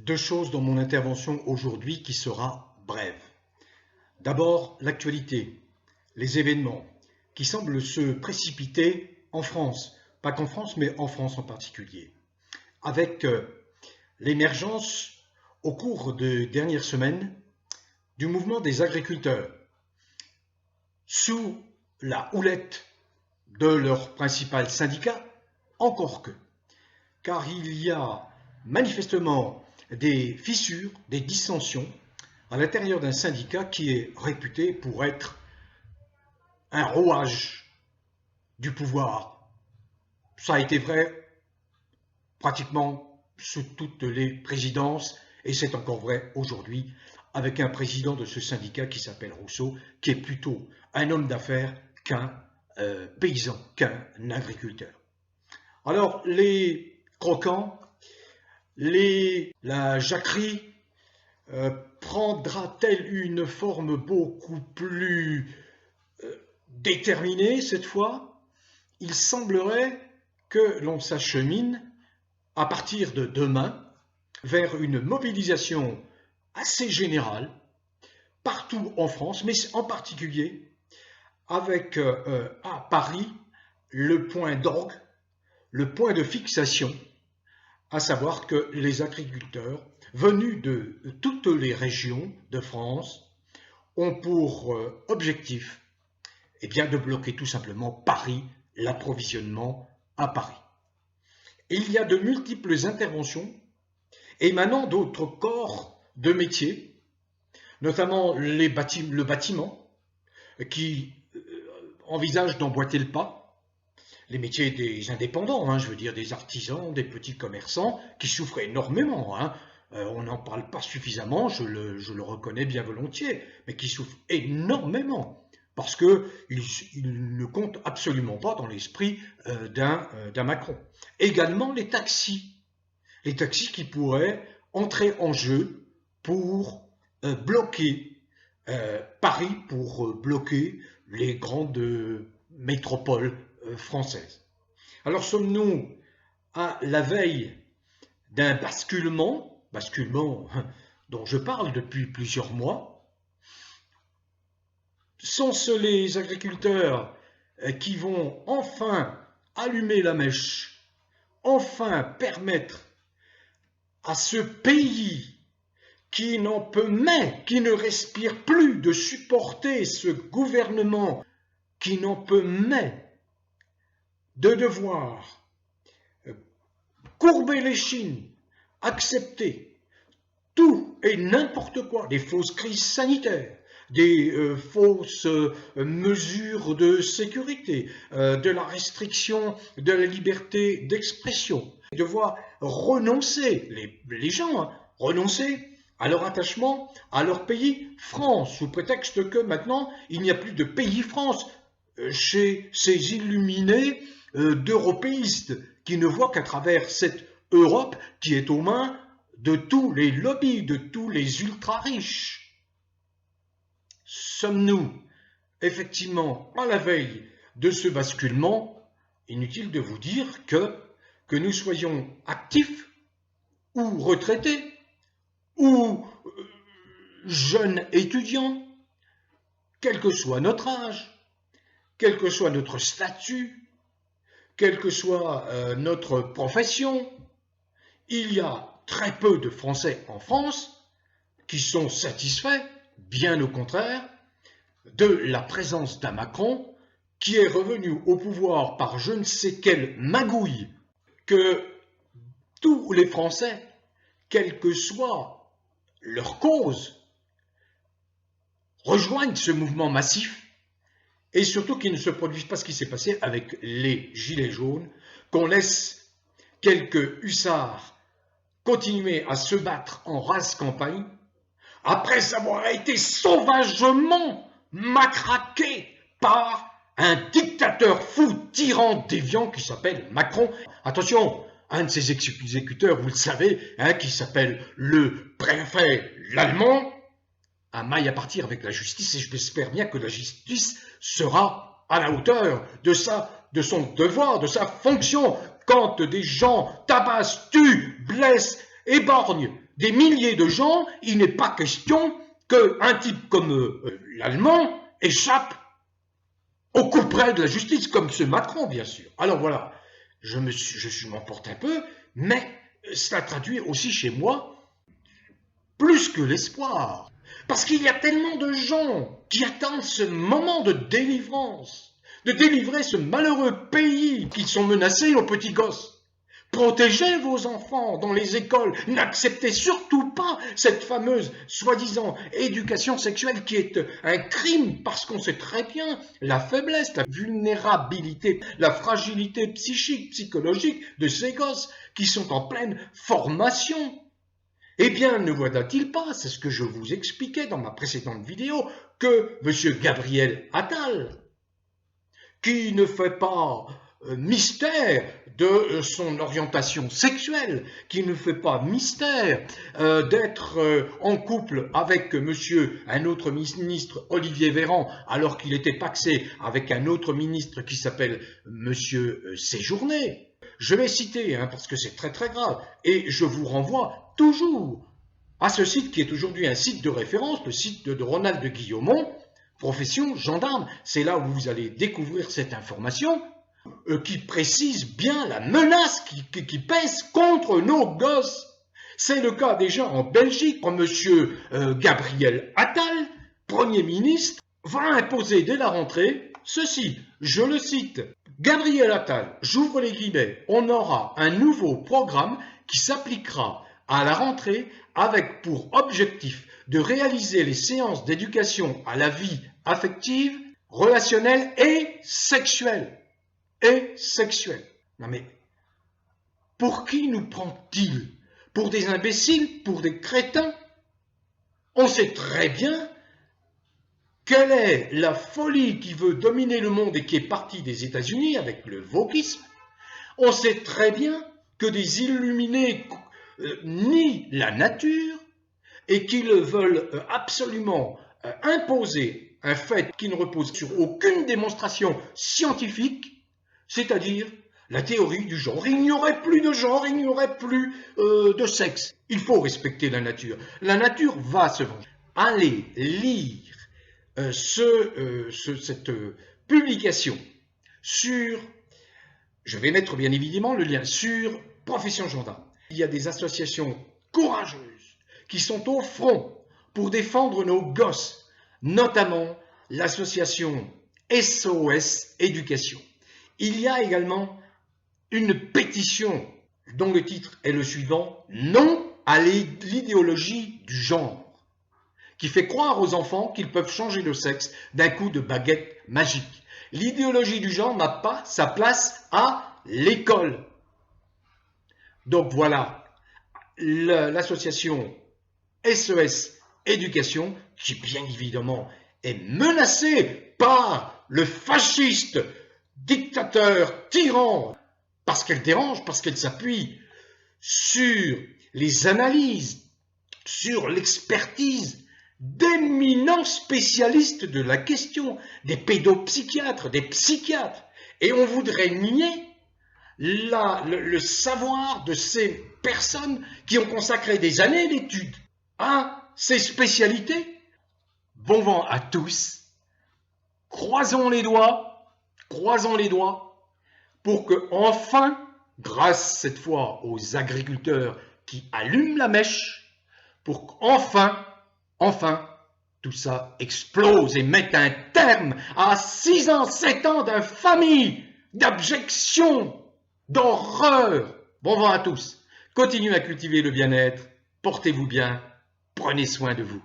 Deux choses dans mon intervention aujourd'hui qui sera brève. D'abord, l'actualité, les événements qui semblent se précipiter en France, pas qu'en France, mais en France en particulier, avec l'émergence au cours des dernières semaines du mouvement des agriculteurs, sous la houlette de leur principal syndicat, encore que, car il y a manifestement des fissures, des dissensions à l'intérieur d'un syndicat qui est réputé pour être un rouage du pouvoir. Ça a été vrai pratiquement sous toutes les présidences et c'est encore vrai aujourd'hui avec un président de ce syndicat qui s'appelle Rousseau, qui est plutôt un homme d'affaires qu'un paysan, qu'un agriculteur. Alors les croquants, la jacquerie prendra-t-elle une forme beaucoup plus déterminée cette fois? Il semblerait que l'on s'achemine à partir de demain vers une mobilisation assez générale partout en France, mais en particulier avec à Paris le point d'orgue, le point de fixation, à savoir que les agriculteurs venus de toutes les régions de France ont pour objectif de bloquer tout simplement Paris, l'approvisionnement à Paris. Et il y a de multiples interventions émanant d'autres corps de métiers, notamment le bâtiment, qui envisage d'emboîter le pas, les métiers des indépendants, je veux dire des artisans, des petits commerçants, qui souffrent énormément. On n'en parle pas suffisamment, je le reconnais bien volontiers, mais qui souffrent énormément, parce qu'ils ne comptent absolument pas dans l'esprit d'un Macron. Également les taxis qui pourraient entrer en jeu pour bloquer Paris, pour bloquer les grandes métropoles françaises. Alors sommes-nous à la veille d'un basculement dont je parle depuis plusieurs mois? Sont-ce les agriculteurs qui vont enfin allumer la mèche, enfin permettre à ce pays qui n'en peut mais, qui ne respire plus, de supporter ce gouvernement qui n'en peut mais, de devoir courber l'échine, accepter tout et n'importe quoi, des fausses crises sanitaires, des fausses mesures de sécurité, de la restriction de la liberté d'expression, devoir renoncer, les gens, renoncer à leur attachement à leur pays France, sous prétexte que maintenant il n'y a plus de pays France chez ces illuminés d'européistes qui ne voient qu'à travers cette Europe qui est aux mains de tous les lobbies, de tous les ultra-riches. Sommes-nous effectivement à la veille de ce basculement? Inutile de vous dire que nous soyons actifs ou retraités ou jeunes étudiants, quel que soit notre âge, quel que soit notre statut, quelle que soit notre profession, il y a très peu de Français en France qui sont satisfaits, bien au contraire, de la présence d'un Macron qui est revenu au pouvoir par je ne sais quelle magouille que tous les Français, quelle que soit leur cause, rejoignent ce mouvement massif et surtout qu'il ne se produise pas ce qui s'est passé avec les gilets jaunes, qu'on laisse quelques hussards continuer à se battre en rase campagne après avoir été sauvagement matraqués par un dictateur fou, tyran, déviant qui s'appelle Macron. Attention, un de ses exécuteurs, vous le savez, qui s'appelle le préfet l'Allemand, a maille à partir avec la justice et je l'espère bien que la justice sera à la hauteur de son devoir, de sa fonction quand des gens tabassent, tuent, blessent, éborgnent des milliers de gens, il n'est pas question qu'un type comme l'Allemand échappe au couperet de la justice, comme ce Macron, bien sûr. Alors voilà, je m'emporte un peu, mais cela traduit aussi chez moi plus que l'espoir. Parce qu'il y a tellement de gens qui attendent ce moment de délivrance, de délivrer ce malheureux pays qui sont menacés, nos petits gosses. Protégez vos enfants dans les écoles. N'acceptez surtout pas cette fameuse soi-disant éducation sexuelle qui est un crime parce qu'on sait très bien la faiblesse, la vulnérabilité, la fragilité psychique, psychologique de ces gosses qui sont en pleine formation. Eh bien, ne voilà-t-il pas, c'est ce que je vous expliquais dans ma précédente vidéo, que M. Gabriel Attal, qui ne fait pas mystère de son orientation sexuelle, qui ne fait pas mystère d'être en couple avec un autre ministre, Olivier Véran, alors qu'il était pacsé avec un autre ministre qui s'appelle monsieur Séjourné. Je vais citer, parce que c'est très très grave, et je vous renvoie toujours à ce site qui est aujourd'hui un site de référence, le site de Ronald Guillaumont, profession gendarme. C'est là où vous allez découvrir cette information qui précise bien la menace qui pèse contre nos gosses. C'est le cas déjà en Belgique. Monsieur Gabriel Attal, Premier ministre, va imposer dès la rentrée ceci, je le cite, Gabriel Attal, j'ouvre les guillemets, on aura un nouveau programme qui s'appliquera à la rentrée avec pour objectif de réaliser les séances d'éducation à la vie affective, relationnelle et sexuelle. Non mais, pour qui nous prend-il? Pour des imbéciles? Pour des crétins? On sait très bien quelle est la folie qui veut dominer le monde et qui est partie des États-Unis avec le wokisme. On sait très bien que des illuminés nient la nature et qu'ils veulent absolument imposer un fait qui ne repose sur aucune démonstration scientifique, c'est-à-dire la théorie du genre. Il n'y aurait plus de genre, il n'y aurait plus de sexe. Il faut respecter la nature. La nature va se venger. Allez lire cette publication sur, je vais mettre bien évidemment le lien, sur Profession Gendarme. Il y a des associations courageuses qui sont au front pour défendre nos gosses, notamment l'association SOS Éducation. Il y a également une pétition dont le titre est le suivant, non à l'idéologie du genre, qui fait croire aux enfants qu'ils peuvent changer de sexe d'un coup de baguette magique. L'idéologie du genre n'a pas sa place à l'école. Donc voilà, l'association SOS Éducation, qui bien évidemment est menacée par le fasciste, dictateur, tyran, parce qu'elle dérange, parce qu'elle s'appuie sur les analyses, sur l'expertise d'éminents spécialistes de la question, des pédopsychiatres, des psychiatres, et on voudrait nier le savoir de ces personnes qui ont consacré des années d'études à ces spécialités. Bon vent à tous, croisons les doigts pour que enfin, grâce cette fois aux agriculteurs qui allument la mèche, pour qu'enfin, tout ça explose et mette un terme à 6 ans, 7 ans d'infamie, d'abjection, d'horreur. Bon vent à tous. Continuez à cultiver le bien-être. Portez-vous bien. Prenez soin de vous.